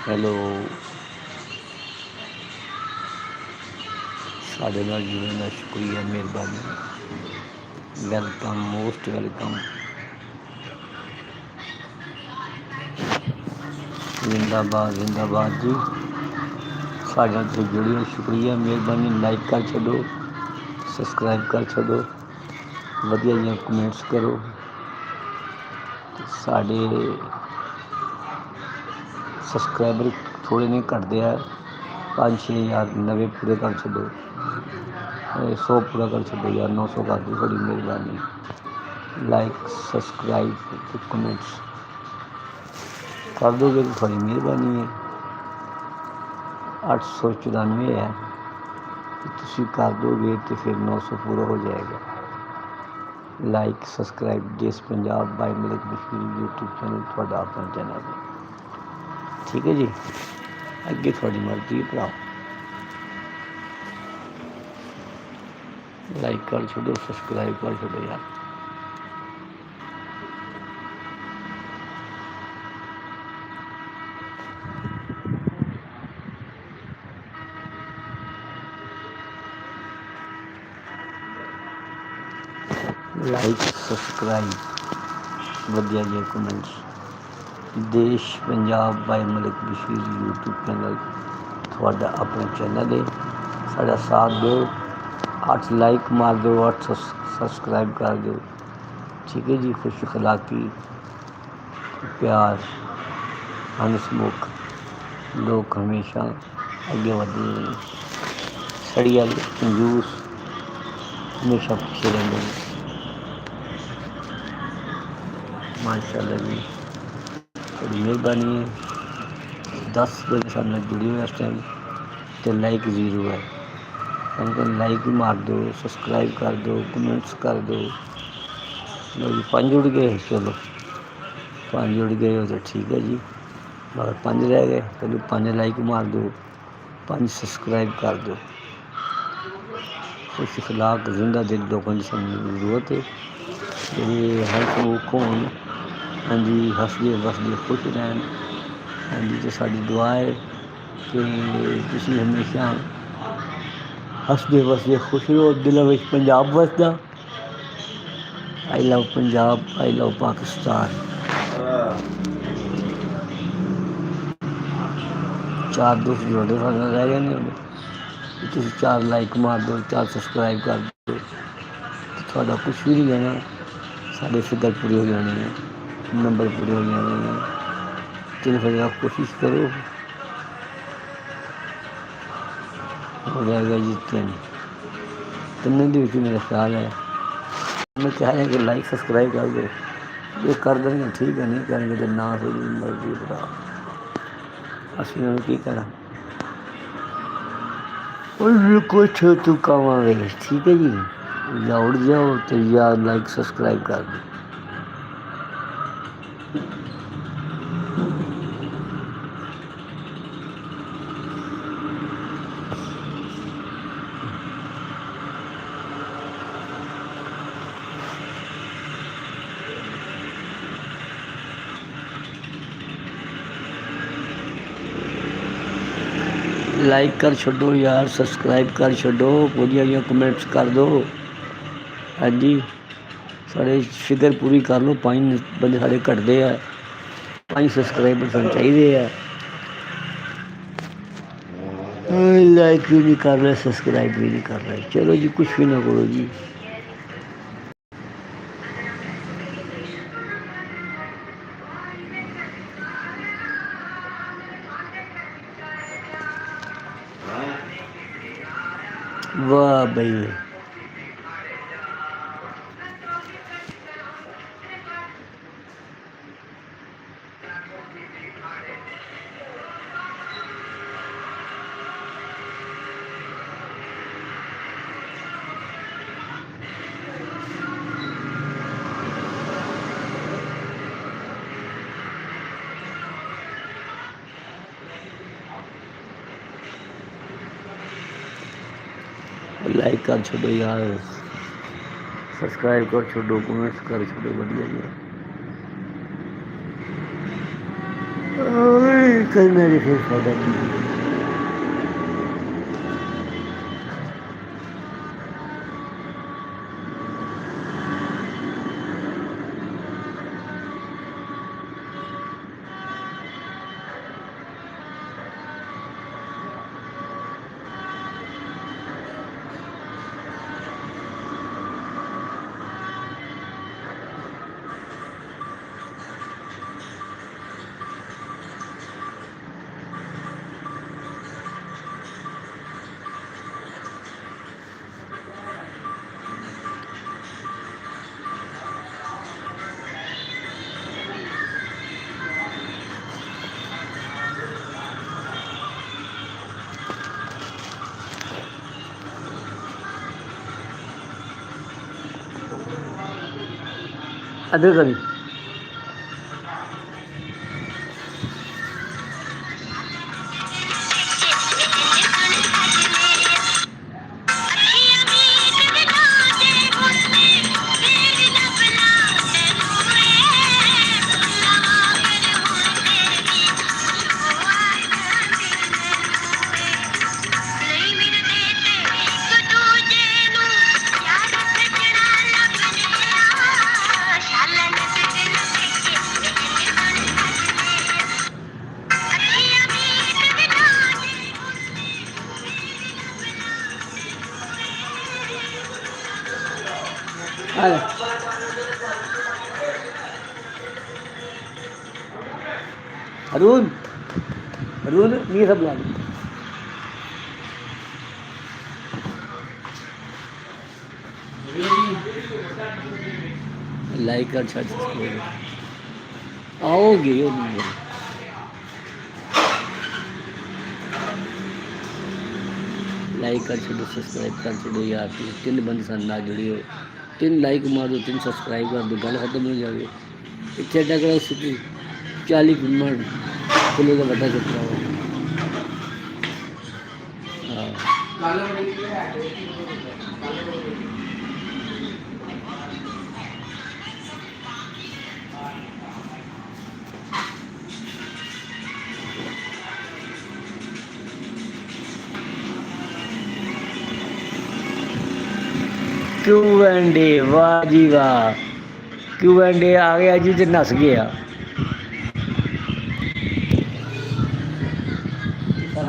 Hello, ਸਾਡੇ ਨਾਲ ਜੁੜਨ ਦਾ ਸ਼ੁਕਰੀਆ, ਮਿਹਰਬਾਨੀ। Welcome, most welcome. ਜ਼ਿੰਦਾਬਾਦ ਜ਼ਿੰਦਾਬਾਦ ਜੀ। ਸਾਡੇ ਨਾਲ ਤੁਸੀਂ ਜੁੜੇ ਹੋ, ਸ਼ੁਕਰੀਆ, ਮਿਹਰਬਾਨੀ। ਲਾਈਕ ਕਰ ਛੱਡੋ, ਸਬਸਕ੍ਰਾਈਬ ਕਰ ਛੱਡੋ, ਵਧੀਆ ਜਿਹੀਆਂ ਕਮੈਂਟਸ ਕਰੋ। ਸਾਡੇ ਸਬਸਕ੍ਰਾਈਬਰ ਥੋੜ੍ਹੇ ਨਹੀਂ ਘਟਦੇ ਆ, 5-6 ਹਜ਼ਾਰ ਨਵੇਂ ਪੂਰੇ ਕਰ ਛੱਡੋ, 100 ਪੂਰਾ ਕਰ ਛੱਡੋ ਯਾਰ, 900 ਕਰ ਦਿਓ, ਬੜੀ ਮਿਹਰਬਾਨੀ। ਲਾਈਕ, ਸਬਸਕ੍ਰਾਈਬ ਅਤੇ ਕਮੈਂਟਸ ਕਰ ਦੋਗੇ ਤਾਂ ਤੁਹਾਡੀ ਮਿਹਰਬਾਨੀ ਹੈ। 894 ਹੈ, ਤੁਸੀਂ ਕਰ ਦੋਗੇ ਤਾਂ ਫਿਰ 900 ਪੂਰਾ ਹੋ ਜਾਏਗਾ। ਲਾਈਕ, ਸਬਸਕ੍ਰਾਈਬ, ਦੇਸ਼ ਪੰਜਾਬ ਬਾਈ ਮਲਿਕ ਬਸ਼ੀਰ YouTube ਚੈਨਲ, ਤੁਹਾਡਾ ਆਪਣਾ ਚੈਨਲ ਹੈ, ਠੀਕ ਹੈ ਜੀ। ਅੱਗੇ ਤੁਹਾਡੀ ਮਰਜ਼ੀ ਹੈ ਭਰਾ। ਲਾਈਕ ਕਰ ਛੱਡੋ, ਸਬਸਕ੍ਰਾਈਬ ਕਰ ਛੱਡੋ ਯਾਰ। ਲਾਈਕ, ਸਬਸਕ੍ਰਾਈਬ, ਵਧੀਆ ਜਿਹੇ ਕਮੈਂਟਸ। ਦੇਸ਼ ਪੰਜਾਬ ਬਾਈ ਮਲਿਕ ਬਸ਼ੀਰ YouTube ਚੈਨਲ, ਤੁਹਾਡਾ ਆਪਣਾ ਚੈਨਲ ਹੈ, ਸਾਡਾ ਸਾਥ ਦਿਓ। 8 ਲਾਈਕ ਮਾਰ ਦਿਓ, 8 ਸਬਸਕ੍ਰਾਈਬ ਕਰ ਦਿਓ, ਠੀਕ ਹੈ ਜੀ। ਖੁਸ਼ ਅਖਲਾਕੀ, ਪਿਆਰ, ਹੰਸਮੁਖ ਲੋਕ ਹਮੇਸ਼ਾ ਅੱਗੇ ਵਧਦੇ ਨੇ, ਸੜੀ ਵਾਲੇ ਕੰਜੂਸ ਹਮੇਸ਼ਾ ਪਿੱਛੇ ਰਹਿੰਦੇ ਨੇ। ਮਾਸ਼ਾਅੱਲਾ ਜੀ, ਬੜੀ ਮਿਹਰਬਾਨੀ ਹੈ। 10 ਵਜੇ ਸਾਡੇ ਨਾਲ ਜੁੜੇ ਹੋਏ ਇਸ ਟਾਈਮ, ਅਤੇ ਲਾਈਕ 0 ਹੈ। ਲਾਈਕ ਮਾਰ ਦਿਓ, ਸਬਸਕ੍ਰਾਈਬ ਕਰ ਦਿਓ, ਕਮੈਂਟਸ ਕਰ ਦਿਓ। ਲਓ ਜੀ, 5 ਜੁੜ ਗਏ, ਚਲੋ 5 ਜੁੜ ਗਏ ਹੋ ਤਾਂ ਠੀਕ ਹੈ ਜੀ, ਮਗਰ 5 ਰਹਿ ਗਏ, ਚਲੋ 5 ਲਾਈਕ ਮਾਰ ਦਿਓ, 5 ਸਬਸਕ੍ਰਾਈਬ ਕਰ ਦਿਓ। खुश अखलाक जिंदा दिल लोगों की सानू जरूरत है ਜਿਹੜੇ ਹਸਮੁਖ ਹੋਣ। ਹਾਂਜੀ, ਹੱਸਦੇ ਵਸਦੇ ਖੁਸ਼ ਰਹਿਣ। ਹਾਂਜੀ, ਅਤੇ ਸਾਡੀ ਦੁਆ ਹੈ ਕਿ ਤੁਸੀਂ ਹਮੇਸ਼ਾ ਹੱਸਦੇ ਵਸਦੇ ਖੁਸ਼ ਰਹੋ। ਦਿਲਾਂ ਵਿੱਚ ਪੰਜਾਬ ਵਸਦਾ। ਆਈ ਲਵ ਪੰਜਾਬ, ਆਈ ਲਵ ਪਾਕਿਸਤਾਨ। 4 ਦੋਸਤ ਜੁੜੇ ਸਾਡੇ ਨਾਲ ਰਹਿ ਗਏ ਨੇ। ਤੁਸੀਂ 4 ਲਾਈਕ ਮਾਰ ਦਿਓ, 4 ਸਬਸਕ੍ਰਾਈਬ ਕਰ ਦਿਓ, ਤੁਹਾਡਾ ਕੁਛ ਵੀ ਨਹੀਂ ਜਾਣਾ, ਸਾਡੇ ਫਿਗਰ ਪੂਰੇ ਹੋ ਜਾਣੇ ਨੇ, ਨੰਬਰ ਪੂਰੇ ਹੋ ਜਾਣੇ ਨੇ। ਤੇ ਫਿਰ ਆਪ ਕੋਸ਼ਿਸ਼ ਕਰੋ। ਹੋ ਜਾਏਗਾ ਜੀ 3 ਦੇ ਵਿੱਚ ਮੇਰਾ ਖਿਆਲ ਹੈ। ਮੈਂ ਕਹਿ ਰਿਹਾ ਕਿ ਲਾਈਕ ਸਬਸਕ੍ਰਾਈਬ ਕਰ ਦਿਓ। ਜੇ ਕਰ ਦੇਣਗੇ ਠੀਕ ਹੈ, ਨਹੀਂ ਕਰਨਗੇ ਤਾਂ ਨਾ ਸਹੀ, ਮਰਜ਼ੀ ਭਰਾ, ਅਸੀਂ ਉਹਨਾਂ ਨੂੰ ਕੀ ਕਹਿਣਾ। ਕੁਛ ਤੂੰ ਕਵਾਂਗੇ, ਠੀਕ ਹੈ ਜੀ। ਜਾਂ ਉੜ ਜਾਓ ਅਤੇ ਜਾਂ ਲਾਈਕ ਸਬਸਕ੍ਰਾਈਬ ਕਰ ਦਿਓ। ਲਾਈਕ ਕਰ ਛੱਡੋ ਯਾਰ, ਸਬਸਕ੍ਰਾਈਬ ਕਰ ਛੱਡੋ, ਵਧੀਆ ਜਿਹੀਆਂ ਕਮੈਂਟਸ ਕਰ ਦਿਓ। ਹਾਂਜੀ, ਸਾਡੇ ਫਿਗਰ ਪੂਰੀ ਕਰ ਲਓ। 5 ਬੰਦੇ ਸਾਡੇ ਘਟਦੇ ਆ, 5 ਸਬਸਕ੍ਰਾਈਬਰ ਸਾਨੂੰ ਚਾਹੀਦੇ ਆ। ਲਾਈਕ ਵੀ ਨਹੀਂ ਕਰ ਰਹੇ, ਸਬਸਕ੍ਰਾਈਬ ਵੀ ਨਹੀਂ ਕਰ ਰਹੇ। ਚਲੋ ਜੀ, ਕੁਛ ਵੀ ਨਾ ਕਰੋ ਜੀ। ਵਾਹ ਬਈ, ਲਾਈਕ ਕਰ ਛੱਡੋ ਯਾਰ, ਸਬਸਕ੍ਰਾਈਬ ਕਰ ਛੱਡੋ, ਕਮੈਂਟਸ ਕਰ ਛੱਡੋ, ਵਧੀਆ ਜੀ। ਕਰਨਾ ਨਹੀਂ ਫਿਰ ਫਾਇਦਾ ਕੀ। अदर करी अरुण अरुण ये सब ला लाइक कर छाछ आओगे लाइक कर छो, सब्सक्राइब कर छो यार। 3 बंदे सन ना जुड़े हो, 3 लाइक मार दो, 3 सब्सक्राइब कर दो, गल खत्म हो जाए। इतने टकरा 40 किलो का बड़ा चुका हुआ। हाँ, Q&A, वाह जी वाह, Q&A आ गया जी, ते नस गया।